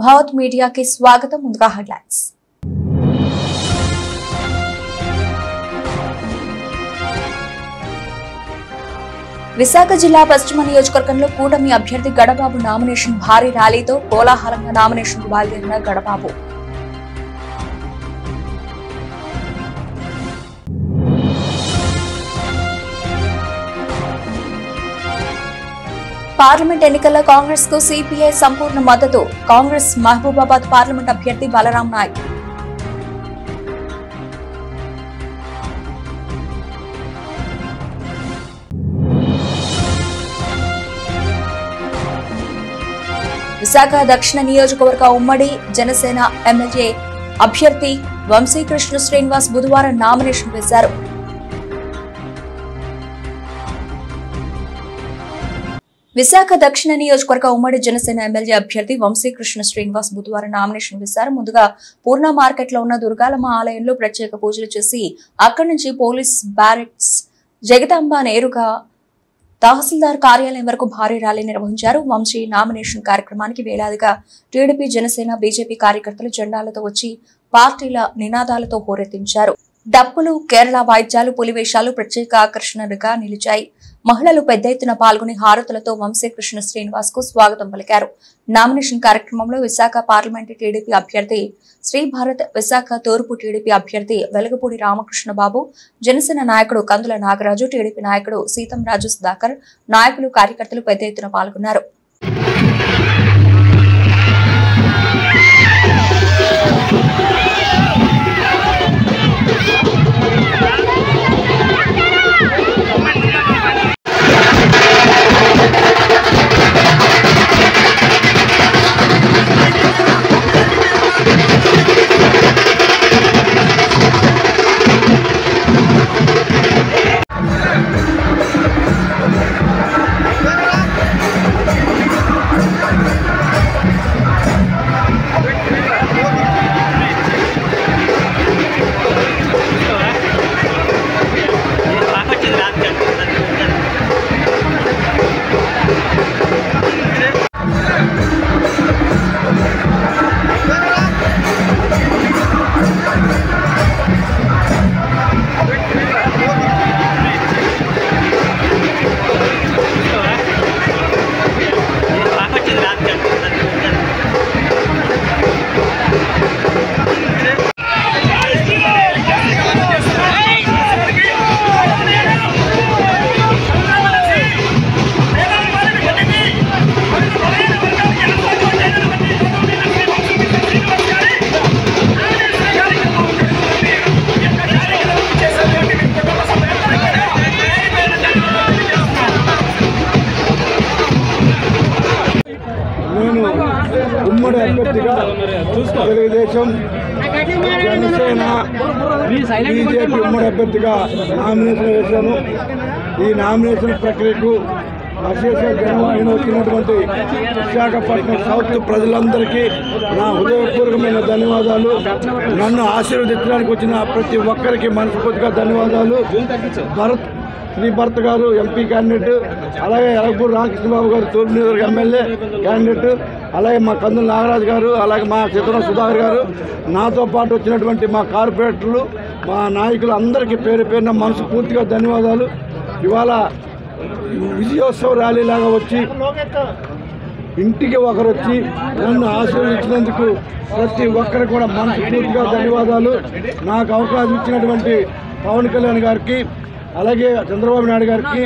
భారత్ మీడియాకి స్వాగతం. ముందుగా హెడ్లైన్స్. విశాఖ జిల్లా పశ్చిమ నియోజకవర్గంలో కూటమి అభ్యర్థి గడబాబు నామినేషన్ భారీ ర్యాలీతో కోలాహలంగా నామినేషన్కు బయలుదేరిన గడబాబు. పార్లమెంట్ ఎన్నికల్లో కాంగ్రెస్ కు సిపిఐ సంపూర్ణ మద్దతు. కాంగ్రెస్ మహబూబాబాద్ పార్లమెంట్ అభ్యర్థి బలరాం నాయక్. విశాఖ దక్షిణ నియోజకవర్గ ఉమ్మడి జనసేన ఎమ్మెల్యే అభ్యర్థి వంశీకృష్ణ శ్రీనివాస్ బుధవారం నామినేషన్ వేశారు. విశాఖ దక్షిణ నియోజకవర్గ ఉమ్మడి జనసేన ఎమ్మెల్యే అభ్యర్థి వంశీకృష్ణ శ్రీనివాస్ బుధవారం నామినేషన్ వేశారు. ముందుగా పూర్ణ మార్కెట్ లో ఉన్న దుర్గాలమ్మ ఆలయంలో ప్రత్యేక పూజలు చేసి అక్కడి నుంచి పోలీస్ బ్యారెక్స్ జగదాంబ నేరుగా తహసీల్దార్ కార్యాలయం వరకు భారీ ర్యాలీ నిర్వహించారు. వంశీ నామినేషన్ కార్యక్రమానికి వేలాదిగా టీడీపీ, జనసేన, బీజేపీ కార్యకర్తలు జెండాలతో వచ్చి పార్టీల నినాదాలతో హోరెత్తించారు. డప్పులు, కేరళ వాయిద్యాలు, పులివేషాలు ప్రత్యేక ఆకర్షణలుగా నిలిచాయి. మహిళలు పెద్ద ఎత్తున పాల్గొని హారతులతో వంశీకృష్ణ శ్రీనివాస్ కు స్వాగతం పలికారు. నామినేషన్ కార్యక్రమంలో విశాఖ పార్లమెంటు టీడీపీ అభ్యర్థి శ్రీభారత్, విశాఖ తూర్పు టీడీపీ అభ్యర్థి వెలగపూడి రామకృష్ణ బాబు, జనసేన నాయకుడు కందుల నాగరాజు, టీడీపీ నాయకుడు సీతంరాజు సుధాకర్, నాయకులు, కార్యకర్తలు పెద్ద ఎత్తున పాల్గొన్నారు. ఉమ్మడి అభ్యర్థిగా తెలుగుదేశం, జనసేన, బీజేపీ ఉమ్మడి అభ్యర్థిగా నామినేషన్ వేశాను. ఈ నామినేషన్ ప్రక్రియకు అశేష జనవాహిని వచ్చినటువంటి విశాఖపట్నం సౌత్ ప్రజలందరికీ నా హృదయపూర్వకమైన ధన్యవాదాలు. నన్ను ఆశీర్వదించడానికి వచ్చిన ప్రతి ఒక్కరికి మనస్ఫూర్తిగా ధన్యవాదాలు. శ్రీభరత్ గారు ఎంపీ క్యాండిడేట్, అలాగే ఎలగపూడి రామకృష్ణబాబు గారు తూర్పు నియోజకవర్గ ఎమ్మెల్యే క్యాండిడేట్, అలాగే మా కందుల నాగరాజు గారు, అలాగే మా సీతారాం సుధాకర్ గారు, నాతో పాటు వచ్చినటువంటి మా కార్పొరేటర్లు, మా నాయకులు అందరికీ పేరు పేరున మనస్ఫూర్తిగా ధన్యవాదాలు. ఇవాళ విజయోత్సవ ర్యాలీలాగా వచ్చి ఇంటికి ఒకరు వచ్చి నన్ను ఆశీర్వదించినందుకు ప్రతి ఒక్కరికి కూడా మనస్ఫూర్తిగా ధన్యవాదాలు. నాకు అవకాశం ఇచ్చినటువంటి పవన్ కళ్యాణ్ గారికి, అలాగే చంద్రబాబు నాయుడు గారికి,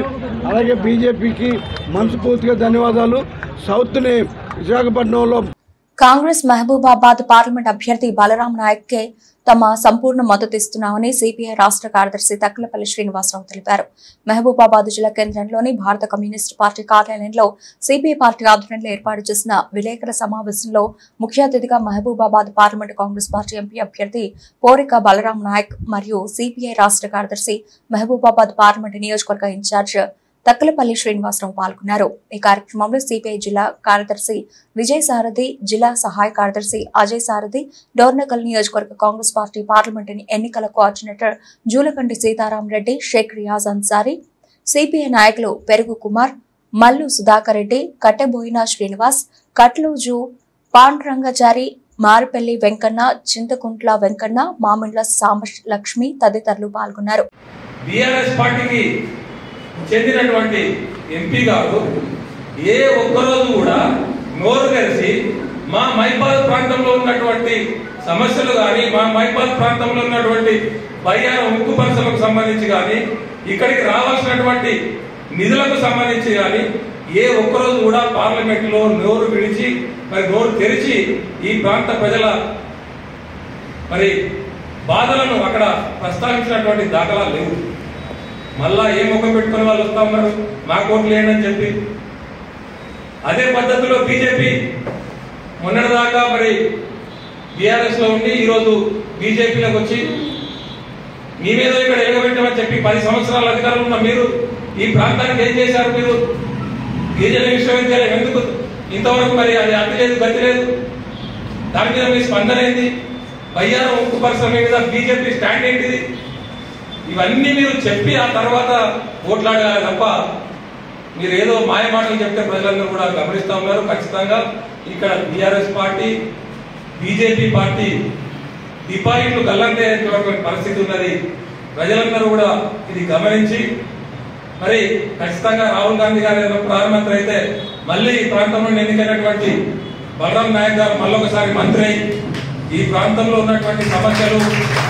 అలాగే బీజేపీకి మనస్ఫూర్తిగా ధన్యవాదాలు. సౌత్ని విశాఖపట్నంలో కాంగ్రెస్ మహబూబాబాద్ పార్లమెంట్ అభ్యర్థి బలరాం నాయక్కే తమ సంపూర్ణ మద్దతు ఇస్తున్నామని సిపిఐ రాష్ట్ర కార్యదర్శి తక్కలపల్లి శ్రీనివాసరావు తెలిపారు. మహబూబాబాద్ జిల్లా కేంద్రంలోని భారత కమ్యూనిస్టు పార్టీ కార్యాలయంలో సిపిఐ పార్టీ ఆధ్వర్యంలో ఏర్పాటు చేసిన విలేకరుల సమావేశంలో ముఖ్య అతిథిగా Mahabubabad parliament Congress party MP అభ్యర్థి పోరిక బలరాం నాయక్ మరియు సిపిఐ రాష్ట్ర కార్యదర్శి మహబూబాబాద్ పార్లమెంట్ నియోజకవర్గ ఇన్ఛార్జ్ తక్కలపల్లి శ్రీనివాసరావు పాల్గొన్నారు. ఈ కార్యక్రమంలో సిపిఐ జిల్లా కార్యదర్శి విజయ్ సారథి, జిల్లా సహాయ కార్యదర్శి అజయ్ సారథి, డోర్నకల్ నియోజకవర్గ కాంగ్రెస్ పార్టీ పార్లమెంట్ ఎన్నికల కోఆర్డినేటర్ జూలకంటి సీతారాం రెడ్డి, షేక్ రియాజ్ అన్సారీ, సిపిఐ నాయకులు పెరుగు కుమార్, మల్లు సుధాకర్ రెడ్డి, కట్టెబోయిన శ్రీనివాస్, కట్లూజు పాండురంగచారి, మారుపల్లి వెంకన్న, చింతకుంట్ల వెంకన్న, మామిండ్ల సాంబలక్ష్మి తదితరులు పాల్గొన్నారు. బీఆర్ఎస్ పార్టీకి చెందినటువంటి ఎంపీ గారు ఏ ఒక్కరోజు కూడా నోరు తెరిచి మా మైపాల్ ప్రాంతంలో ఉన్నటువంటి సమస్యలు కానీ, మా మైపాల్ ప్రాంతంలో ఉన్నటువంటి బయ్యారం ఉక్కు పరిశ్రమకు సంబంధించి కానీ, ఇక్కడికి రావాల్సినటువంటి నిధులకు సంబంధించి కానీ ఏ ఒక్కరోజు కూడా పార్లమెంట్ లో నోరు విడిచి నోరు తెరిచి ఈ ప్రాంత ప్రజల బాధలను అక్కడ ప్రస్తావించినటువంటి దాఖలాలు లేవు. మళ్ళా ఏ ముఖ పెట్టుకుని వాళ్ళు వస్తా ఉన్నారు మా కోట్లు లేనని చెప్పి. అదే పద్ధతిలో బీజేపీ మొన్నటిదాకా బీఆర్ఎస్ లో ఉండి ఈరోజు బీజేపీలోకి వచ్చి మీ మీద ఇక్కడ ఎగబెట్టమని చెప్పి 10 సంవత్సరాల అధికారులు ఉన్న మీరు ఈ ప్రాంతానికి ఏం చేశారు? మీరు గిరిజన విశ్వవిద్యాలయం ఎందుకు ఇంతవరకు అది అతి లేదు, గతి లేదు? దాని మీద మీ స్పందన ఏంటి? బయ్యారం ఉక్కు పరిశ్రమ మీద బీజేపీ స్టాండ్ ఏంటిది? ఇవన్నీ మీరు చెప్పి ఆ తర్వాత ఓట్లాడాలి తప్ప మీరు ఏదో మాయ మాటలు చెప్తే ప్రజలందరూ కూడా గమనిస్తా ఉన్నారు. ఖచ్చితంగా ఇక్కడ బీఆర్ఎస్ పార్టీ, బీజేపీ పార్టీ డిపాజిట్లు గల్లంతేటువంటి పరిస్థితి ఉన్నది. ప్రజలందరూ కూడా ఇది గమనించి ఖచ్చితంగా రాహుల్ గాంధీ గారు ప్రధానమంత్రి అయితే మళ్ళీ ఈ ప్రాంతంలో ఎన్నికైనటువంటి బలరాం నాయక్ గారు మళ్ళొకసారి మంత్రి అయి ఈ ప్రాంతంలో ఉన్నటువంటి సమస్యలు,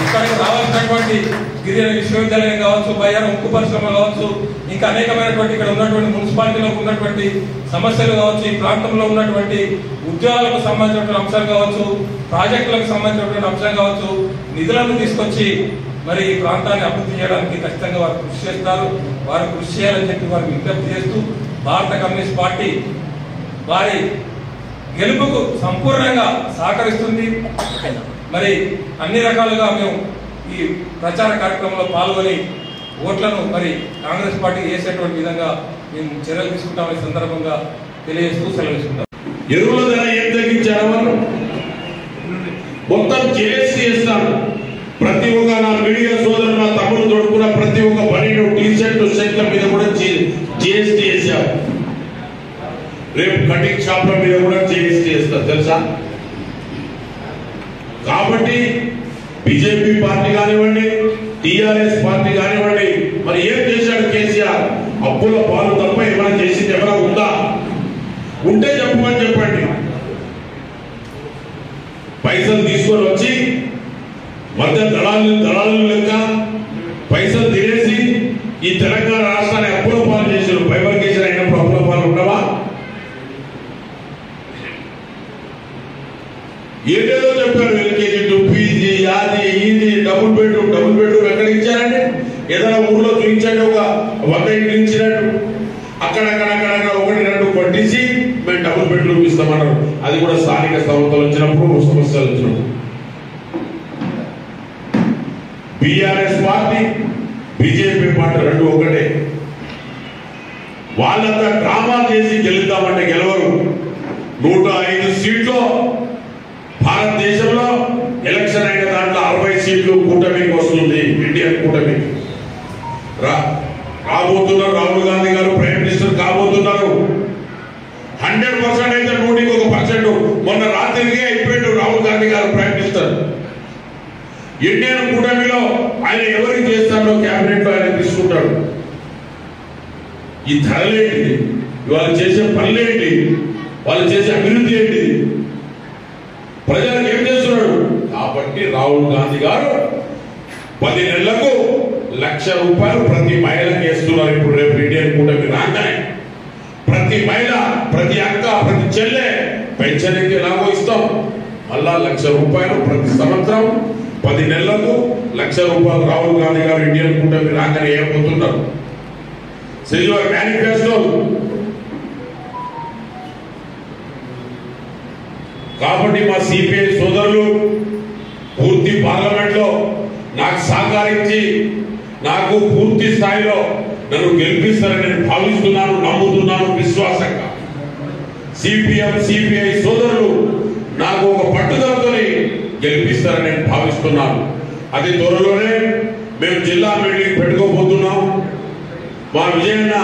ఇక్కడికి రావాల్సినటువంటి గిరిజన విశ్వవిద్యాలయం కావచ్చు, బయ్యారం ఉక్కు పరిశ్రమ కావచ్చు, ఇంకా అనేకమైనటువంటి ఇక్కడ ఉన్నటువంటి మున్సిపాలిటీలో ఉన్నటువంటి సమస్యలు కావచ్చు, ఈ ప్రాంతంలో ఉన్నటువంటి ఉద్యోగాలకు సంబంధించినటువంటి అంశాలు కావచ్చు, ప్రాజెక్టులకు సంబంధించినటువంటి అంశం కావచ్చు, నిధులను తీసుకొచ్చి ఈ ప్రాంతాన్ని అభివృద్ధి చేయడానికి ఖచ్చితంగా వారు కృషి చేస్తారు. వారు కృషి చేయాలని చెప్పి వారికి విజ్ఞప్తి చేస్తూ భారత కమ్యూనిస్ట్ పార్టీ వారి గెలుపుకు సంపూర్ణంగా సహకరిస్తుంది. అన్ని రకాలుగా మేము ఈ ప్రచార కార్యక్రమంలో పాల్గొని ఓట్లను కాంగ్రెస్ పార్టీకి వేసేటువంటి విధంగా మేము చర్యలు తీసుకుంటామని సందర్భంగా తెలియజేస్తూ సెలవు తీసుకుంటాం. ఎరువుల ధర ఏం తగ్గించారు? మొత్తం జిఎస్టీ ఇస్తాను. ప్రతి ఒక్క నా మీడియా సోదరులు, నా తమ్ముడు తోడుకున్న ప్రతి ఒక్క పనిలో టీషర్ట్ షర్ట్ల మీద కూడా జిఎస్టీ వేసారు. రేపు కటింగ్ షాప్ల మీద కూడా జిఎస్టీ వేస్తారు తెలుసా? కాబట్టి బీజేపీ పార్టీ కానివ్వండి, టిఆర్ఎస్ పార్టీ కానివ్వండి, ఏం చేశాడు కేసీఆర్? అప్పుల పాలు తప్ప ఏమైనా చేసింది ఎవరైనా ఉందా? ఉంటే చెప్పమని చెప్పండి. పైసలు తీసుకొని వచ్చి మధ్య దళాలు లెక్క పైసలు తినేసి ఈ తెలంగాణ రాష్ట్రాన్ని అప్పుల పాలు చేశారు. బైబర్కేషన్ అయినప్పుడు అప్పుల పాలు ఉండవా? ఏదేదో చెప్పారు. ఎల్కేజీ టు పీజీ, అది ఇది, డబుల్ బెడ్రూమ్ ఎక్కడ ఇచ్చారండి? ఏదైనా ఊర్లో చూపించండి. ఒక ఇంటి ఇచ్చినట్టు అక్కడక్కడ 1-2 కొట్టేసి మేము డబుల్ బెడ్రూమ్ ఇస్తామన్నారు. అది కూడా స్థానిక సంస్థలు వచ్చినప్పుడు, సమస్యలు వచ్చినప్పుడు. బీఆర్ఎస్ పార్టీ, బీజేపీ పార్టీ రెండు ఒకటే. వాళ్ళంతా డ్రామా చేసి గెలుద్దామంటే గెలవరు. 105 సీట్లు భారతదేశంలో ఎలక్షన్ అయిన దాంట్లో 60 సీట్లు కూటమికి వస్తుంది. ఇండియన్ కూటమి రాబోతున్నారు. రాహుల్ గాంధీ గారు ప్రైమ్ మినిస్టర్ కాబోతున్నారు. 100% అయితే 100% మొన్న రాత్రికి అయిపోయాడు రాహుల్ గాంధీ గారు ప్రైమ్ మినిస్టర్. ఇండియన్ కూటమిలో ఆయన ఎవరికి చేస్తాడో క్యాబినెట్ లో ఆయన తీసుకుంటాడు. ఈ ధరలేంటి, వాళ్ళు చేసే పనులేంటి, వాళ్ళు చేసే అభివృద్ధి ఏంటి, ప్రజలకు ఏం చేస్తున్నాడు? కాబట్టి రాహుల్ గాంధీ గారు 10 నెలలకు ₹1,00,000 ప్రతి మహిళకి వేస్తున్నారు. ఇప్పుడు రేపు ఇండియన్ కూటమి రాగానే ప్రతి మహిళ, ప్రతి అక్క, ప్రతి చెల్లె పెన్షన్ ఎలాగో ఇస్తాం. మళ్ళా ₹1,00,000 ప్రతి సంవత్సరం 10 నెలలకు ₹1,00,000 రాహుల్ గాంధీ గారు ఇండియన్ కూటమి రాగానే ఏర్పడుతున్నారు. Silver manifesto. కాబట్టి మా సిపిఐ సోదరులు పూర్తి పార్లమెంట్ లో నాకు సహకరించి నాకు పూర్తి స్థాయిలో నన్ను గెలిపిస్తారని నేను భావిస్తున్నాను, నమ్ముతున్నాను విశ్వాసంగా. సిపిఎం సిపిఐ సోదరులు నాకు ఒక పట్టుదలతో గెలిపిస్తారని నేను భావిస్తున్నాను. అది త్వరలోనే మేము జిల్లా మీటింగ్ పెట్టుకోబోతున్నాం. మా విజయన్న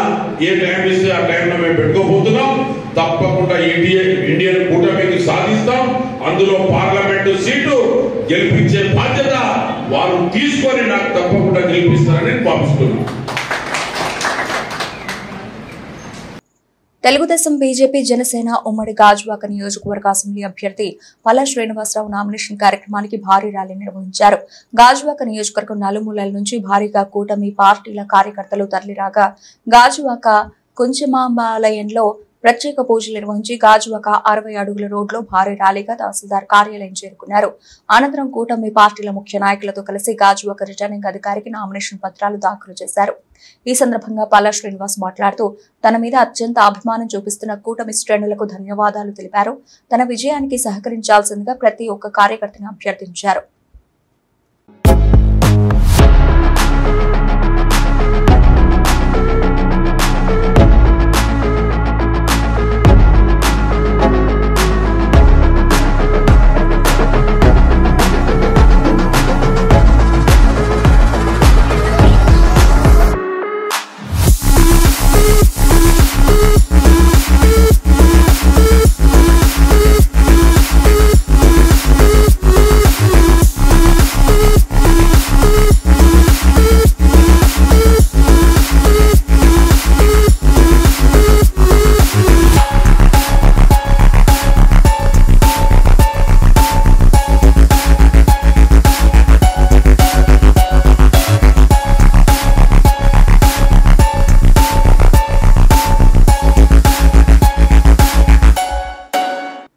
ఏ టైం ఇస్తే ఆ టైంలో మేము పెట్టుకోబోతున్నాం. తప్పకుండా ఇండియన్ కూటమికి సాధిస్తాం. అందులో పార్లమెంటు సీటు గెలిపించే బాధ్యత వారు తీసుకొని నాకు తప్పకుండా గెలిపిస్తారని భావిస్తున్నాను. తెలుగుదేశం, బీజేపీ, జనసేన ఉమ్మడి గాజువాక నియోజకవర్గ అసెంబ్లీ అభ్యర్థి పల్లా శ్రీనివాసరావు నామినేషన్ కార్యక్రమానికి భారీ ర్యాలీ నిర్వహించారు. గాజువాక నియోజకవర్గం నలుమూలల నుంచి భారీగా కూటమి పార్టీల కార్యకర్తలు తరలిరాగా గాజువాక కుంచమాంబాలయంలో ప్రత్యేక పూజలు నిర్వహించి గాజువాక 60 అడుగుల రోడ్లో భారీ ర్యాలీగా తహసీల్దార్ కార్యాలయం చేరుకున్నారు. అనంతరం కూటమి పార్టీల ముఖ్య నాయకులతో కలిసి గాజువాక రిటర్నింగ్ అధికారికి నామినేషన్ పత్రాలు దాఖలు చేశారు. ఈ సందర్భంగా పల్లా శ్రీనివాస్ మాట్లాడుతూ తన మీద అత్యంత అభిమానం చూపిస్తున్న కూటమి శ్రేణులకు ధన్యవాదాలు తెలిపారు. తన విజయానికి సహకరించాల్సిందిగా ప్రతి ఒక్క కార్యకర్తను అభ్యర్థించారు.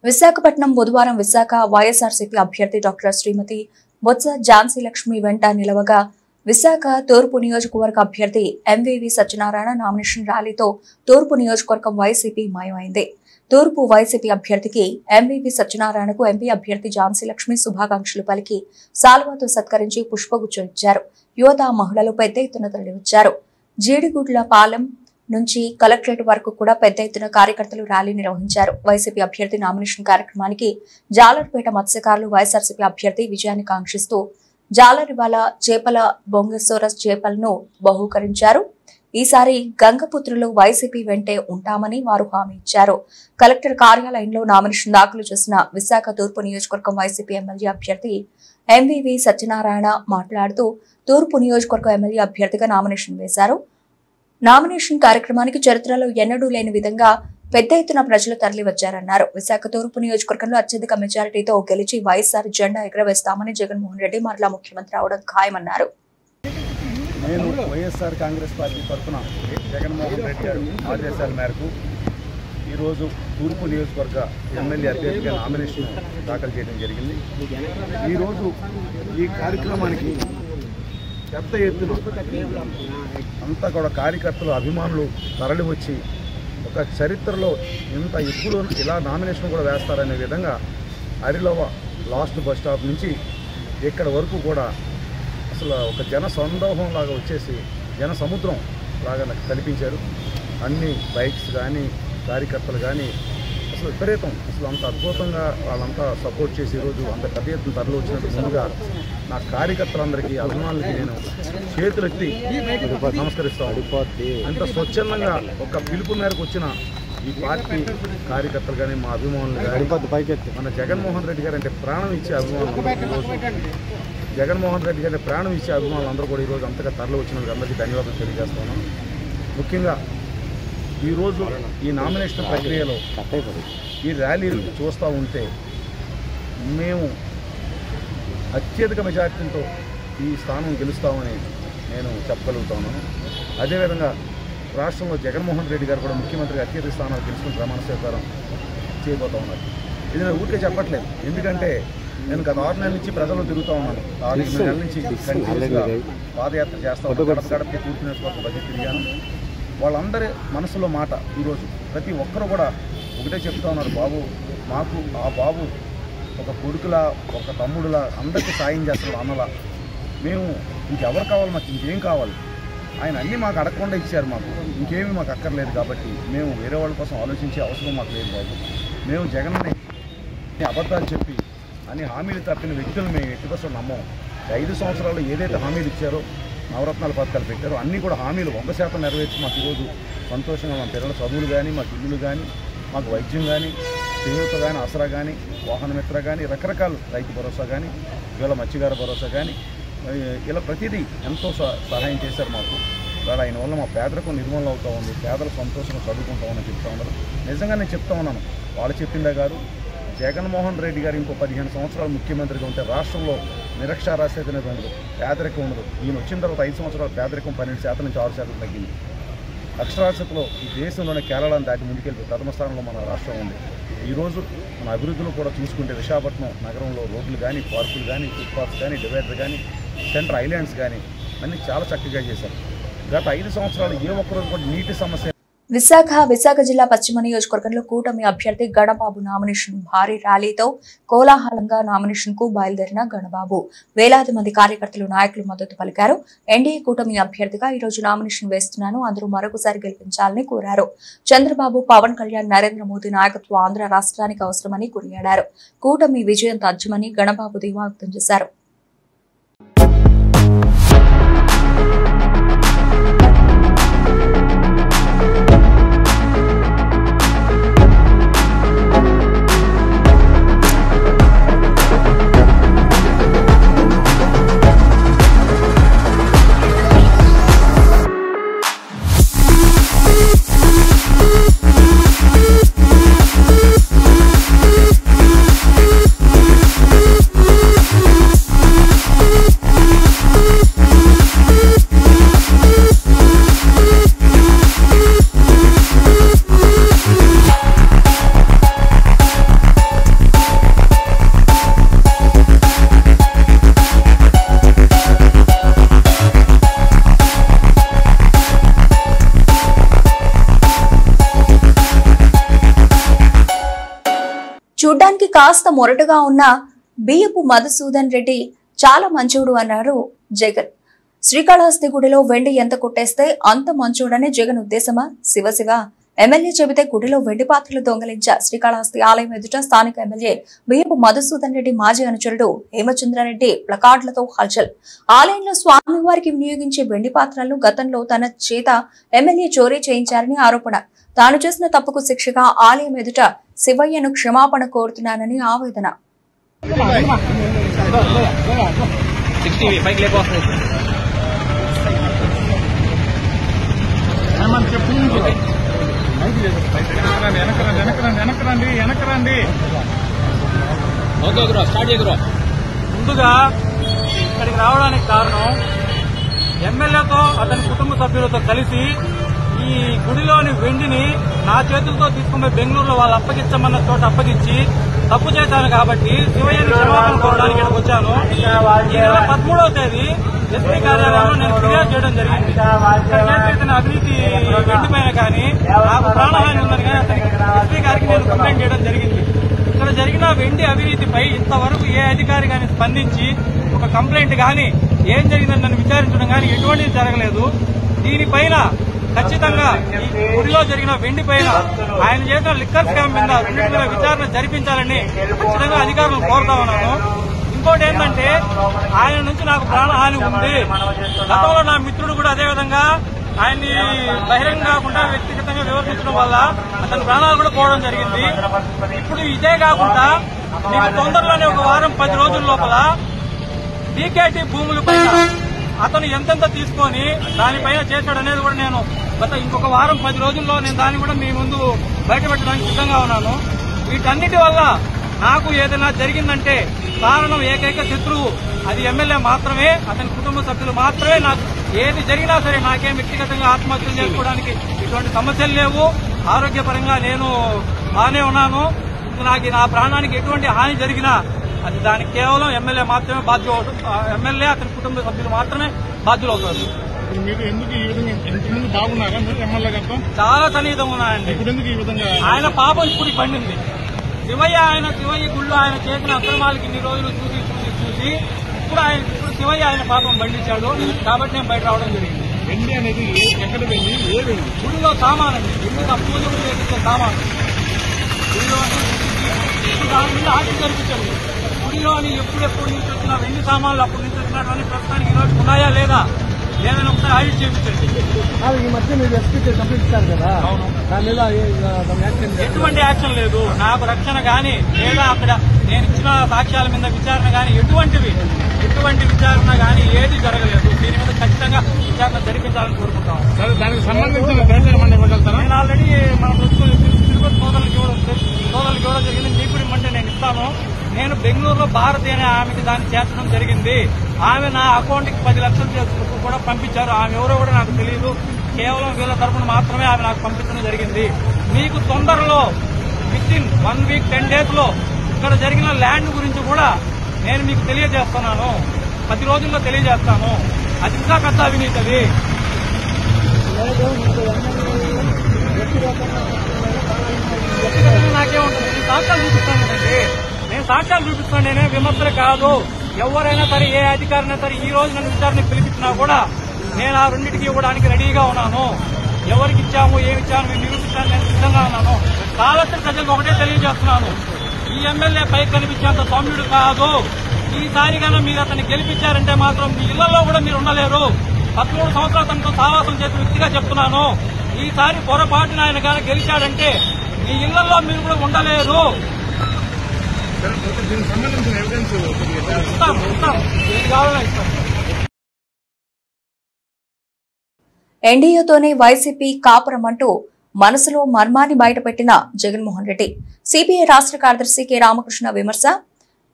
విశాఖపట్నం బుధవారం విశాఖ వైఎస్ఆర్సీపీ అభ్యర్థి డాక్టర్ శ్రీమతి బొత్స ఝాన్సీ లక్ష్మి వెంట నిలవగా విశాఖ తూర్పు నియోజకవర్గ అభ్యర్థి ఎంవివి సత్యనారాయణ నామినేషన్ ర్యాలీతో తూర్పు నియోజకవర్గం వైసీపీ మాయమైంది. తూర్పు వైసీపీ అభ్యర్థికి ఎంవివి సత్యనారాయణకు ఎంపీ అభ్యర్థి ఝాన్సీ లక్ష్మి శుభాకాంక్షలు పలికి సాల్వాతో సత్కరించి పుష్పగుచ్చం ఇచ్చారు. యువత, మహిళలు పెద్ద ఎత్తున తరలివచ్చారు. జీడిగుడ్ల పాలెం నుంచి కలెక్టరేట్ వరకు కూడా పెద్ద ఎత్తున కార్యకర్తలు ర్యాలీ నిర్వహించారు. వైసీపీ అభ్యర్థి నామినేషన్ కార్యక్రమానికి జాలర్పేట మత్స్యకారులు వైఎస్ఆర్సీపీ అభ్యర్థి విజయాన్ని కాంక్షిస్తూ జాలరివాల చేపల బొంగేశ్వర చేపలను బహూకరించారు. ఈసారి గంగపుత్రులు వైసీపీ వెంటే ఉంటామని వారు హామీ ఇచ్చారు. కలెక్టర్ కార్యాలయంలో నామినేషన్ దాఖలు చేసిన విశాఖ తూర్పు నియోజకవర్గం వైసీపీ ఎమ్మెల్యే అభ్యర్థి ఎంవివి సత్యనారాయణ మాట్లాడుతూ తూర్పు నియోజకవర్గం ఎమ్మెల్యే అభ్యర్థిగా నామినేషన్ వేశారు. నామినేషన్ కార్యక్రమానికి చరిత్రలో ఎన్నడూ లేని విధంగా పెద్ద ఎత్తున ప్రజలు తరలివచ్చారన్నారు. విశాఖ తూర్పు నియోజకవర్గంలో అత్యధిక మెజారిటీతో గెలిచి వైఎస్ఆర్ జెండా ఎగరవేస్తామని జగన్మోహన్ రెడ్డి మరలా ముఖ్యమంత్రి అవడం ఖాయమన్నారు. నేను వైఎస్ఆర్ కాంగ్రెస్ పార్టీ తరఫున జగన్మోహన్ రెడ్డి గారు ఆదేశాల మేరకు ఈరోజు తూర్పు నియోజకవర్గ ఎమ్మెల్యే అభ్యర్థిగా నామినేషన్ దాఖలు చేయడం జరిగింది. ఈరోజు ఈ కార్యక్రమానికి పెద్ద ఎత్తున అంతా కూడా కార్యకర్తలు, అభిమానులు తరలి వచ్చి ఒక చరిత్రలో ఇంత ఎప్పుడు ఇలా నామినేషన్ కూడా వేస్తారనే విధంగా అరిలోవ లాస్ట్ బస్ స్టాప్ నుంచి ఇక్కడ వరకు కూడా అసలు ఒక జన సందోహం లాగా వచ్చేసి జన సముద్రం లాగా నాకు కనిపించారు. అన్ని బైక్స్ కానీ కార్యకర్తలు కానీ అసలు విపరీతం, అసలు అంత అద్భుతంగా వాళ్ళంతా సపోర్ట్ చేసి ఈరోజు అంత పెద్ద ఎత్తున తరలి వచ్చినట్టు ముందుగా నా కార్యకర్తలందరికీ, అభిమానులకి నేను చేతులెత్తి నమస్కరిస్తాను. అంత స్వచ్ఛందంగా ఒక పిలుపు మేరకు వచ్చిన ఈ పార్టీ కార్యకర్తలు కానీ, మా అభిమానులు కానీ, మన జగన్మోహన్ రెడ్డి గారు అంటే ప్రాణం ఇచ్చే అభిమానులు ఈరోజు జగన్మోహన్ రెడ్డి గారి ప్రాణం ఇచ్చే అభిమానులు అందరూ కూడా ఈరోజు అంతగా తరలి వచ్చినందుకు అందరికీ ధన్యవాదాలు తెలియజేస్తున్నాను. ముఖ్యంగా ఈరోజు ఈ నామినేషన్ ప్రక్రియలో ఈ ర్యాలీలు చూస్తూ ఉంటే మేము అత్యధిక మెజార్టీతో ఈ స్థానం గెలుస్తామని నేను చెప్పగలుగుతున్నాను. అదేవిధంగా రాష్ట్రంలో జగన్మోహన్ రెడ్డి గారు కూడా ముఖ్యమంత్రిగా అత్యధిక స్థానాలు గెలుచుకుని ప్రమాణ స్వీకారం చేయబోతూ ఉన్నారు. ఇది నేను ఊరికే చెప్పట్లేదు, ఎందుకంటే నేను గత 6 నెలల నుంచి ప్రజల్లో తిరుగుతూ ఉన్నాను. 6 నెలల నుంచి కంటిన్యూస్గా పాదయాత్ర చేస్తూ ఉన్నాను. గడప తూర్పు నియోజకవర్గం బట్టి తిరిగాను. వాళ్ళందరి మనసులో మాట ఈరోజు ప్రతి ఒక్కరు కూడా ఒకటే చెప్తా ఉన్నారు, బాబు మాకు ఆ బాబు ఒక కొడుకులా, ఒక తమ్ముడులా అందరికీ సాయం చేస్తారు అన్నలా. మేము ఇంకెవరు కావాలి, మాకు ఇంకేం కావాలి, ఆయన అన్నీ మాకు అడగకుండా ఇచ్చారు, మాకు ఇంకేమీ మాకు అక్కర్లేదు. కాబట్టి మేము వేరే వాళ్ళ కోసం ఆలోచించే అవసరం మాకు లేదు బాబు. మేము జగన్ని అబద్ధాలు చెప్పి అన్ని హామీలు తప్పిన వ్యక్తులు మేము ఎట్టి కోసం నమ్మం. 5 సంవత్సరాలు ఏదైతే హామీలు ఇచ్చారో నవరత్నాల పథకాలు పెట్టారు. అన్నీ కూడా హామీలు 100% నెరవేర్చి మాకు ఈరోజు సంతోషంగా మా పిల్లల చదువులు కానీ, మాకు ఇల్లులు కానీ, మాకు వైద్యం కానీ, చేయూత కానీ, ఆసరా కానీ, వాహన మిత్ర కానీ, రకరకాల రైతు భరోసా కానీ, ఇవాళ మత్స్యకార భరోసా కానీ, ఇలా ప్రతిదీ ఎంతో సహాయం చేశారు మాకు. ఇవాళ ఆయన వల్ల మా పేదరికం నిర్మూలన అవుతూ ఉంది, పేదలు సంతోషంగా చదువుకుంటామని చెప్తా ఉన్నారు. నిజంగా నేను చెప్తా ఉన్నాను, వాళ్ళు చెప్పిందా గారు జగన్మోహన్ రెడ్డి గారు ఇంకో 15 సంవత్సరాలు ముఖ్యమంత్రిగా ఉంటే రాష్ట్రంలో నిరక్షరాస్యత అనేది ఉండదు, పేదరికం ఉండదు. ఈయన వచ్చిన తర్వాత 5 సంవత్సరాలు పేదరికం 12% నుంచి 6% తగ్గింది. అక్షరాస్యతలో ఈ దేశంలోనే కేరళను దాటి ముందుకెళ్ళి ప్రథమ స్థానంలో మన రాష్ట్రం ఉంది. ఈరోజు మన అభివృద్ధిలో కూడా చూసుకుంటే విశాఖపట్నం నగరంలో రోడ్లు కానీ, పార్కులు కానీ, ఫుట్పాత్స్ కానీ, డివైడర్ కానీ, సెంటర్ ఐలాండ్స్ కానీ అన్నీ చాలా చక్కగా చేశారు. గత 5 సంవత్సరాలు ఏ ఒక్కరోజు కూడా నీటి సమస్య. విశాఖ జిల్లా పశ్చిమ నియోజకవర్గంలో కూటమి అభ్యర్థి గణబాబు నామినేషన్ భారీ ర్యాలీతో కోలాహలంగా నామినేషన్ కు బయలుదేరిన గణబాబు వేలాది మంది కార్యకర్తలు, నాయకులు మద్దతు పలికారు. ఎన్డీఏ కూటమి అభ్యర్థిగా ఈ రోజు నామినేషన్ వేస్తున్నాను, అందరూ మరొకసారి గెలిపించాలని కోరారు. చంద్రబాబు, పవన్ కళ్యాణ్, నరేంద్ర మోదీ నాయకత్వం ఆంధ్ర రాష్ట్రానికి అవసరమని కొనియాడారు. కూటమి విజయం తథ్యమని గణబాబు ధీమా వ్యక్తం చేశారు. చూడ్డానికి కాస్త మొరటుగా ఉన్న బియ్యపు మధుసూదన్ రెడ్డి చాలా మంచోడు అన్నారు జగన్. శ్రీకాళహస్తి గుడిలో వెండి ఎంత కొట్టేస్తే అంత మంచోడనే జగన్ ఉద్దేశమా? శివశివ ఎమ్మెల్యే చెబితే గుడిలో వెండి పాత్రలు దొంగలించా. శ్రీకాళహస్తి ఆలయం ఎదుట స్థానిక ఎమ్మెల్యే బియ్యపు మధుసూదన్ రెడ్డి మాజీ అనుచరుడు హేమచంద్రారెడ్డి ప్లకార్డులతో హల్చల్. ఆలయంలో స్వామివారికి వినియోగించే వెండి పాత్రలను గతంలో తన చేత ఎమ్మెల్యే చోరీ చేయించారని ఆరోపణ. తాను చేసిన తప్పుకు శిక్షగా ఆలయం ఎదుట శివయ్యను క్షమాపణ కోరుతున్నానని ఆవేదన. ముందుగా ఇక్కడికి రావడానికి కారణం ఎమ్మెల్యేతో అతని కుటుంబ సభ్యులతో కలిసి ఈ గుడిలోని వెండిని నా చేతులతో తీసుకుని బెంగళూరులో వాళ్ళు అప్పగించమన్న చోట అప్పగించి తప్పు చేశాను కాబట్టి శివయ్యని క్షమాపణ కోరడానికి ఇక్కడికి వచ్చాను. ఈ నెల 13వ తేదీ ఎస్పీ కార్యాలయంలో నేను ఫిర్యాదు చేయడం జరిగింది. ఇతని అవినీతి వెండిపైన కానీ నాకు ప్రాణహాని ఉందని కానీ అతనికి ఎస్పీ గారికి నేను కంప్లైంట్ చేయడం జరిగింది. ఇక్కడ జరిగిన వెండి అవినీతిపై ఇంతవరకు ఏ అధికారి కానీ స్పందించి ఒక కంప్లైంట్ కానీ ఏం జరిగిందని నన్ను విచారించడం కానీ ఎటువంటిది జరగలేదు. దీనిపైన ఖచ్చితంగా ఈ గుడిలో జరిగిన వెండి పైన ఆయన చేసిన లిక్కర్ స్కామ్ మీద రెండింటి విచారణ జరిపించాలని ఖచ్చితంగా అధికారులను కోరుతా ఉన్నాను. ఇంకోటి ఏంటంటే ఆయన నుంచి నాకు ప్రాణహాని ఉంది. గతంలో నా మిత్రుడు కూడా అదేవిధంగా ఆయన్ని బహిరంగ కాకుండా వ్యక్తిగతంగా విమర్శించడం వల్ల అతని ప్రాణాలు కూడా పోవడం జరిగింది. ఇప్పుడు ఇదే కాకుండా మీకు తొందరలోనే ఒక వారం 10 రోజుల లోపల డీకేటీ భూములపైన అతను ఎంతెంత తీసుకొని దానిపైన చేశాడు అనేది కూడా నేను ఇంకొక వారం 10 రోజుల్లో నేను దాన్ని కూడా మీ ముందు బయటపెట్టడానికి సిద్ధంగా ఉన్నాను. వీటన్నిటి వల్ల నాకు ఏదైనా జరిగిందంటే కారణం ఏకైక శత్రువు అది ఎమ్మెల్యే మాత్రమే, అతని కుటుంబ సభ్యులు మాత్రమే. నాకు ఏది జరిగినా సరే నాకేం వ్యక్తిగతంగా ఆత్మహత్యలు చేసుకోవడానికి ఇటువంటి సమస్యలు లేవు. ఆరోగ్యపరంగా నేను బాగానే ఉన్నాను. నాకు నా ప్రాణానికి ఎటువంటి హాని జరిగినా అది దానికి కేవలం ఎమ్మెల్యే మాత్రమే బాధ్యులు అవుతుంది. ఎమ్మెల్యే అతని కుటుంబ సభ్యులు మాత్రమే బాధ్యులు అవుతారు. చాలా సన్నిహితంగా ఉన్నాయండి. ఆయన పాపం ఇప్పుడు పండింది. శివయ్య గుళ్ళు ఆయన చేసిన అక్రమాలకి ఇన్ని రోజులు చూసి ఇప్పుడు శివయ్య పాపం పండించాడు కాబట్టి నేను బయట రావడం జరిగింది. వెండి అనేది ఎక్కడ వెండి? ఏ వెండి? గుడిలో సామానండి. గుడిలో పూజలు చేసే సామాను గుడిలో దాని మీద ఆటలు జరిపించండి. గుడిలోని ఎప్పుడెప్పుడు నుంచి వచ్చిన వెండి సామాన్లు అప్పుడు నుంచి వచ్చినటువంటి ప్రస్తుతానికి ఈరోజు ఉన్నాయా లేదా ఏదైనా ఒకసారి ఆడిట్ చేయించండి. ఈ మధ్య మీరు ఎస్పీ కంప్లీట్ ఇస్తారు కదా, అవును, దాని మీద ఎటువంటి యాక్షన్ లేదు. నాకు రక్షణ గానీ లేదా అక్కడ నేను ఇచ్చిన సాక్ష్యాల మీద విచారణ గానీ ఎటువంటి విచారణ గానీ ఏది జరగలేదు. దీని మీద ఖచ్చితంగా విచారణ జరిపించాలని కోరుకుంటాం. దానికి సంబంధించిన నేను ఆల్రెడీ మన తిరుపతి సోదరులకు ఇవ్వడం జరిగింది. మీకు ఇమ్మంటే నేను ఇస్తాను. నేను బెంగళూరులో భారతి అనే ఆమెకి దాన్ని చేర్చడం జరిగింది. ఆమె నా అకౌంట్ కి 10 లక్షలు కూడా పంపించారు. ఆమె ఎవరో కూడా నాకు తెలియదు. కేవలం వీళ్ళ తరఫున మాత్రమే ఆమె నాకు పంపించడం జరిగింది. మీకు తొందరలో వితిన్ 1 వీక్ 10 days లో ఇక్కడ జరిగిన ల్యాండ్ గురించి కూడా నేను మీకు తెలియజేస్తున్నాను. 10 రోజుల్లో తెలియజేస్తాను. అది ఇంకా పెద్ద అవినీతి. అది నాకేముంటుంది? నేను సాక్ష్యాలు చూపిస్తాను కదండి. నేను సాక్ష్యాలు చూపిస్తాను. నేనే విమర్శలు కాదు. ఎవరైనా సరే, ఏ అధికారైనా సరే ఈ రోజు నన్ను విచారణకు పిలిపించినా కూడా నేను ఆ రెండింటికి ఇవ్వడానికి రెడీగా ఉన్నాను. ఎవరికి ఇచ్చాము, ఏమి ఇచ్చాము మేము నిరూపించాలని నేను సిద్ధంగా ఉన్నాను. కావలసిన ప్రజలకు ఒకటే తెలియజేస్తున్నాను, ఈ ఎమ్మెల్యే పైకి కనిపించేంత సౌమ్యుడు కాదు. ఈసారి కన్నా మీరు అతన్ని గెలిపించారంటే మాత్రం మీ ఇళ్లలో కూడా మీరు ఉండలేరు. 13 సంవత్సరాల తనతో సావాసం చేసిన వ్యక్తిగా చెప్తున్నాను. ఈసారి పొరపాటున ఆయన కానీ గెలిచాడంటే మీ ఇళ్లలో మీరు కూడా ఉండలేరు. ఇస్తాం. ఏం కావాలో ఇస్తాం. ఎన్డీఏతోనే వైసీపీ కాపురం అంటూ మనసులో మర్మాన్ని బయటపెట్టిన జగన్మోహన్ రెడ్డి. సిపిఐ రాష్ట్ర కార్యదర్శి కె రామకృష్ణ విమర్శ.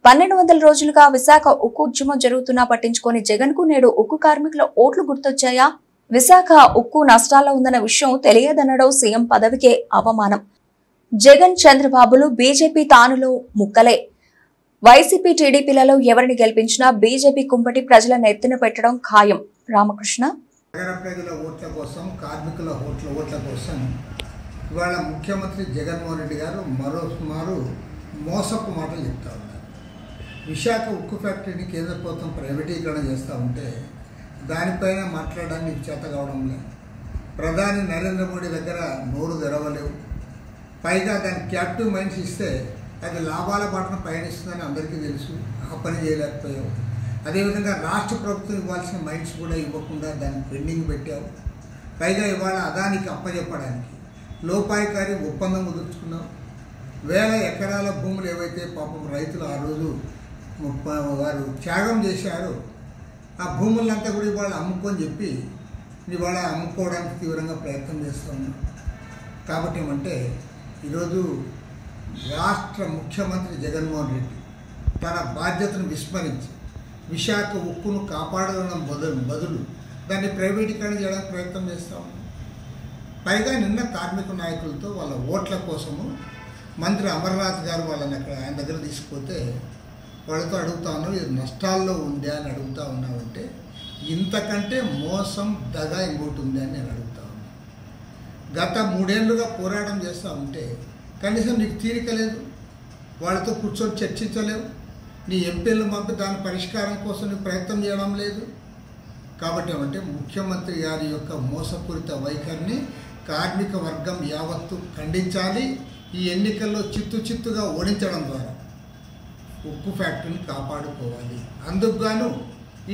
1200 రోజులుగా విశాఖ ఉక్కు ఉద్యమం జరుగుతున్నా పట్టించుకొని జగన్ కు నేడు ఉక్కు కార్మికుల ఓట్లు గుర్తొచ్చాయా? విశాఖ ఉక్కు నష్టాల్లో ఉందన్న విషయం తెలియదనడం సీఎం పదవికే అవమానం. జగన్ చంద్రబాబులు బీజేపీ తానులో ముక్కలే. వైసీపీ టీడీపీలలో ఎవరిని గెలిపించినా బీజేపీ కుంపటి ప్రజల నెత్తిన పెట్టడం ఖాయం. రామకృష్ణ. నగర ప్రజల ఓట్ల కోసం, కార్మికుల ఓట్ల కోసం ఇవాళ ముఖ్యమంత్రి జగన్మోహన్ రెడ్డి గారు మరోమారు మోసపు మాటలు చెప్తా ఉన్నారు. విశాఖ ఉక్కు ఫ్యాక్టరీని కేంద్ర ప్రభుత్వం ప్రైవేటీకరణ చేస్తూ ఉంటే దానిపైన మాట్లాడడానికి చేత కావడం లేదు. ప్రధాని నరేంద్ర మోడీ దగ్గర నోరు తెరవలేవు. పైగా దాని క్యాప్టివ్ మైన్స్ ఇస్తే అది లాభాల బాటను పయనిస్తుందని అందరికీ తెలుసు. ఆ పని చేయలేకపోయావు. అదేవిధంగా రాష్ట్ర ప్రభుత్వం ఇవ్వాల్సిన మైన్స్ కూడా ఇవ్వకుండా దాన్ని పెండింగ్ పెట్టావు. పైగా ఇవాళ అదానికి అప్పచెప్పడానికి లోపాయికారి ఒప్పందం కుదుర్చుకున్నావు. 1000 ఎకరాల భూములు ఏవైతే పాపం రైతులు ఆ రోజు వారు త్యాగం చేశారో ఆ భూములంతా కూడా ఇవాళ అమ్ముకొని చెప్పి ఇవాళ అమ్ముకోవడానికి తీవ్రంగా ప్రయత్నం చేస్తూ ఉన్నాం. కాబట్టి ఏమంటే ఈరోజు రాష్ట్ర ముఖ్యమంత్రి జగన్మోహన్ రెడ్డి తన బాధ్యతను విస్మరించి విశాఖ ఉక్కును కాపాడడం బదులు దాన్ని ప్రైవేటీకరణ చేయడానికి ప్రయత్నం చేస్తూ ఉన్నాం. పైగా నిన్న కార్మిక నాయకులతో వాళ్ళ ఓట్ల కోసము మంత్రి అమర్నాథ్ గారు వాళ్ళని అక్కడ ఆయన దగ్గర తీసుకుపోతే వాళ్ళతో అడుగుతా ఉన్నావు, ఇది నష్టాల్లో ఉందా అని అడుగుతూ ఉన్నావంటే ఇంతకంటే మోసం దగా ఇంకోటి ఉంది అని నేను అడుగుతా ఉన్నాను. గత 3 ఏళ్లుగా పోరాటం చేస్తూ ఉంటే కనీసం నీకు తీరిక లేదు. వాళ్ళతో కూర్చొని చర్చించలేవు. నీ ఎంపీలను పంపి దాని పరిష్కారం కోసం నీ ప్రయత్నం చేయడం లేదు. కాబట్టి ఏమంటే ముఖ్యమంత్రి గారి యొక్క మోసపూరిత వైఖరిని కార్మిక వర్గం యావత్తు ఖండించాలి. ఈ ఎన్నికల్లో చిత్తుగా ఓడించడం ద్వారా ఉక్కు ఫ్యాక్టరీని కాపాడుకోవాలి. అందుకు గాను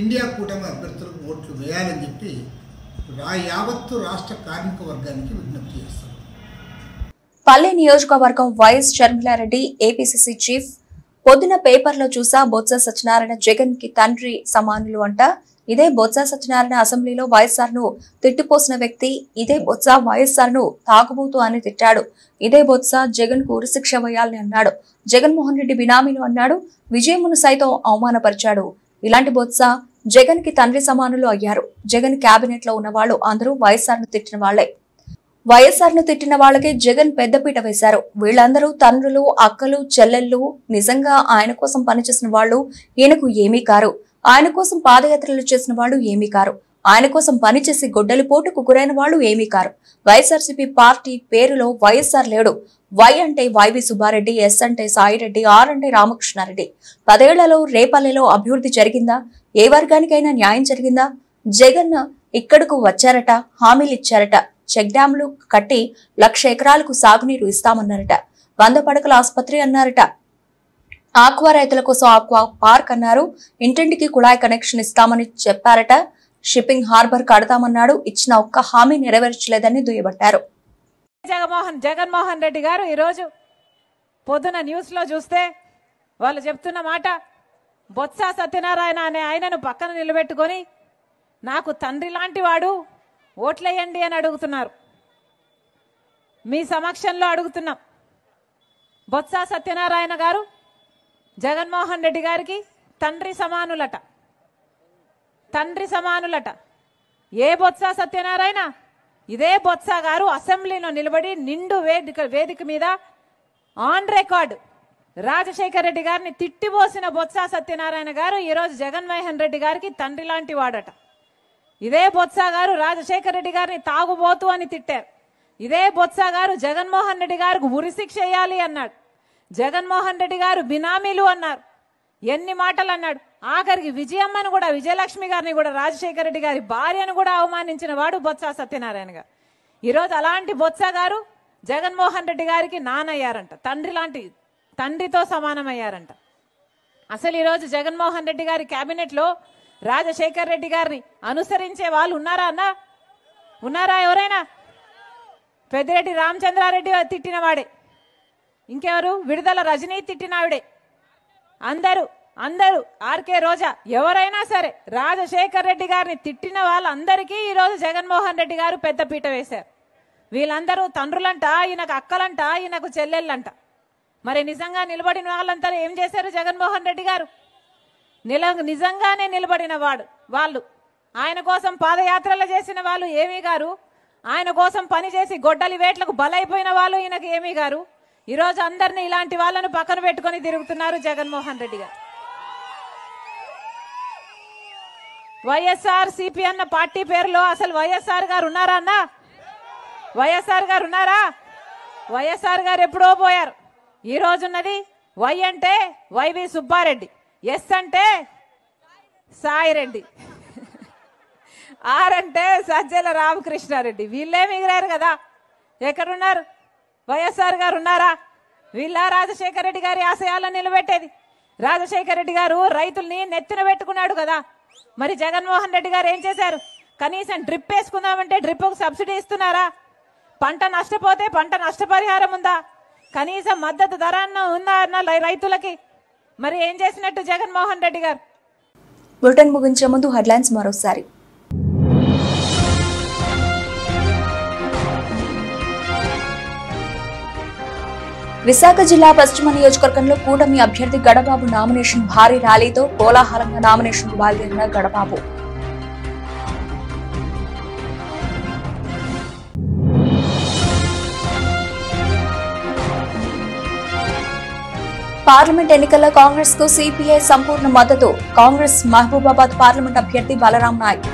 ఇండియా కూటమి అభ్యర్థులకు ఓట్లు వేయాలని చెప్పి యావత్తు రాష్ట్ర కార్మిక వర్గానికి విజ్ఞప్తి చేస్తారు. పల్లె నియోజకవర్గం వైఎస్ షర్మిలారెడ్డి ఏపీసీసీ చీఫ్. పొద్దున పేపర్లో చూసా బొత్స సత్యనారాయణ జగన్ కి తండ్రి సమానులు అంట. ఇదే బొత్స సత్యనారాయణ అసెంబ్లీలో వైఎస్ఆర్ ను తిట్టిపోసిన వ్యక్తి. ఇదే బొత్స వైఎస్ఆర్ ను తాగుబోతు అని తిట్టాడు. ఇదే బొత్స జగన్ కు ఉరిశిక్ష వేయాలని అన్నాడు. జగన్మోహన్ రెడ్డి బినామీలు అన్నాడు. విజయమును సైతం అవమానపరిచాడు. ఇలాంటి బొత్స జగన్ కి తండ్రి సమానులు అయ్యారు. జగన్ కేబినెట్ లో ఉన్న వాళ్ళు అందరూ వైఎస్ఆర్ ను తిట్టిన వాళ్లే. వైఎస్ఆర్ ను తిట్టిన వాళ్ళకే జగన్ పెద్దపీట వేశారు. వీళ్ళందరూ తండ్రులు, అక్కలు, చెల్లెళ్ళు. నిజంగా ఆయన కోసం పనిచేసిన వాళ్ళు ఈయనకు ఏమీ కారు. ఆయన కోసం పాదయాత్రలు చేసిన వాళ్ళు ఏమీ కారు. ఆయన కోసం పనిచేసి గొడ్డలి పోటుకు గురైన వాళ్ళు ఏమీ కారు. వైఎస్ఆర్సీపీ పార్టీ పేరులో వైఎస్ఆర్ లేడు. వై అంటే వైవి సుబ్బారెడ్డి, ఎస్ అంటే సాయిరెడ్డి, ఆర్ అంటే రామకృష్ణారెడ్డి. 10 ఏళ్లలో రేపల్లెలో అభివృద్ధి జరిగిందా? ఏ వర్గానికైనా న్యాయం జరిగిందా? జగన్ ఇక్కడకు వచ్చారట, హామీలు ఇచ్చారట. చెక్ డ్యాంలు కట్టి 1,00,000 ఎకరాలకు సాగునీరు ఇస్తామన్నారట. 100 పడకల ఆసుపత్రి అన్నారట. ఆక్వా రైతుల కోసం ఆక్వా పార్క్ అన్నారు. ఇంటింటికి కుళాయి కనెక్షన్ ఇస్తామని చెప్పారట. షిప్పింగ్ హార్బర్ కడతామన్నాడు, ఇచ్చిన ఒక్క హామీ నెరవేర్చలేదని దుయ్యబట్టారు. జగన్మోహన్ రెడ్డి గారు ఈరోజు పొద్దున న్యూస్ లో చూస్తే వాళ్ళు చెప్తున్న మాట, బొత్స సత్యనారాయణ అనే ఆయనను పక్కన నిలబెట్టుకొని నాకు తండ్రి లాంటి వాడు, ఓట్లేయండి అని అడుగుతున్నారు. మీ సమక్షంలో అడుగుతున్నాం. బొత్స సత్యనారాయణ గారు జగన్మోహన్ రెడ్డి గారికి తండ్రి సమానులట. ఏ బొత్స సత్యనారాయణ? ఇదే బొత్స గారు అసెంబ్లీలో నిలబడి నిండు వేదిక మీద ఆన్ రికార్డ్ రాజశేఖర రెడ్డి గారిని తిట్టిపోసిన బొత్స సత్యనారాయణ గారు ఈరోజు జగన్మోహన్ రెడ్డి గారికి తండ్రి లాంటి వాడట. ఇదే బొత్స గారు రాజశేఖర రెడ్డి గారిని తాగుబోతు అని తిట్టారు. ఇదే బొత్స గారు జగన్మోహన్ రెడ్డి గారికి ఉరిశిక్ష వేయాలి అన్నాడు. జగన్మోహన్ రెడ్డి గారు బినామీలు అన్నారు. ఎన్ని మాటలు అన్నాడు. ఆఖరికి విజయమ్మను కూడా, విజయలక్ష్మి గారిని కూడా, రాజశేఖర రెడ్డి గారి భార్యను కూడా అవమానించిన వాడు బొత్స సత్యనారాయణ గారు. ఈరోజు అలాంటి బొత్స గారు జగన్మోహన్ రెడ్డి గారికి నానయ్యారంట. తండ్రితో సమానమయ్యారంట. అసలు ఈరోజు జగన్మోహన్ రెడ్డి గారి కేబినెట్ లో రాజశేఖర రెడ్డి గారిని అనుసరించే వాళ్ళు ఉన్నారా అన్నా? ఉన్నారా ఎవరైనా? పెద్దిరెడ్డి రామచంద్రారెడ్డి తిట్టిన వాడే. ఇంకెవరు? విడుదల రజనీ తిట్టినావిడే. అందరూ ఆర్కే రోజా ఎవరైనా సరే రాజశేఖర రెడ్డి గారిని తిట్టిన వాళ్ళందరికీ ఈరోజు జగన్మోహన్ రెడ్డి గారు పెద్దపీట వేశారు. వీళ్ళందరూ తండ్రులంట, ఈయనకు అక్కలంట, ఈయనకు చెల్లెళ్ళంట. మరి నిజంగా నిలబడిన వాళ్ళంతా ఏం చేశారు? జగన్మోహన్ రెడ్డి గారు నిజంగానే నిలబడిన వాళ్ళు ఆయన కోసం పాదయాత్రలు చేసిన వాళ్ళు ఏమీ గారు, ఆయన కోసం పనిచేసి గొడ్డలి వేట్లకు బలైపోయిన వాళ్ళు ఈయనకు ఏమీ గారు. ఈరోజు అందరినీ ఇలాంటి వాళ్ళను పక్కన పెట్టుకొని తిరుగుతున్నారు జగన్మోహన్ రెడ్డి గారు. వైఎస్ఆర్ సిపి అన్న పార్టీ పేరులో అసలు వైఎస్ఆర్ గారు ఉన్నారా అన్నా? వైఎస్ఆర్ గారు ఉన్నారా? వైఎస్ఆర్ గారు ఎప్పుడో పోయారు. ఈ రోజున్నది వై అంటే వైవి సుబ్బారెడ్డి, ఎస్ అంటే సాయిరెడ్డి, ఆర్ అంటే సజ్జల రామకృష్ణారెడ్డి. వీళ్ళే మిగిలారు కదా. ఎక్కడున్నారు? వైఎస్ఆర్ గారు ఉన్నారా? వీళ్ళ రాజశేఖర రెడ్డి గారి ఆశయాలను నిలబెట్టేది. రాజశేఖర రెడ్డి గారు రైతుల్ని నెత్తిన పెట్టుకున్నాడు కదా. మరి జగన్మోహన్ రెడ్డి గారు ఏం చేశారు? కనీసం డ్రిప్ వేసుకుందామంటే డ్రిప్కు సబ్సిడీ ఇస్తున్నారా? పంట నష్టపోతే పంట నష్టపరిహారం ఉందా? కనీసం మద్దతు ధర ఉందా అన్న రైతులకి? మరి ఏం చేసినట్టు జగన్మోహన్ రెడ్డి గారు? బులెటిన్ ముగించే ముందు హెడ్లైన్స్ మరోసారి. విశాఖ జిల్లా పశ్చిమ నియోజకవర్గంలో కూటమి అభ్యర్థి గడబాబు నామినేషన్ భారీ ర్యాలీతో కోలాహలంగా నామినేషన్కు బయలుదేరిన గడబాబు. పార్లమెంట్ ఎన్నికల్లో కాంగ్రెస్ కు సిపిఐ సంపూర్ణ మద్దతు. కాంగ్రెస్ మహబూబాబాద్ పార్లమెంట్ అభ్యర్థి బలరాం నాయక్.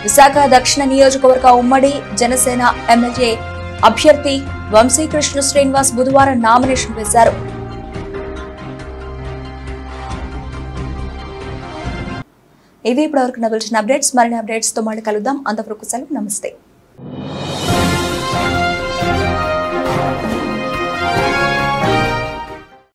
విశాఖ దక్షిణ నియోజకవర్గ ఉమ్మడి జనసేన ఎమ్మెల్యే అభ్యర్థి వంశీకృష్ణ శ్రీనివాస్ బుధవారం నామినేషన్ వేశారు. ఇవి ఇప్పటివరకు నవల్చిన అప్డేట్స్. మరిన్ని అప్డేట్స్ తో మళ్ళీ కలుద్దాం. అంతవరకు సెలవు. నమస్తే.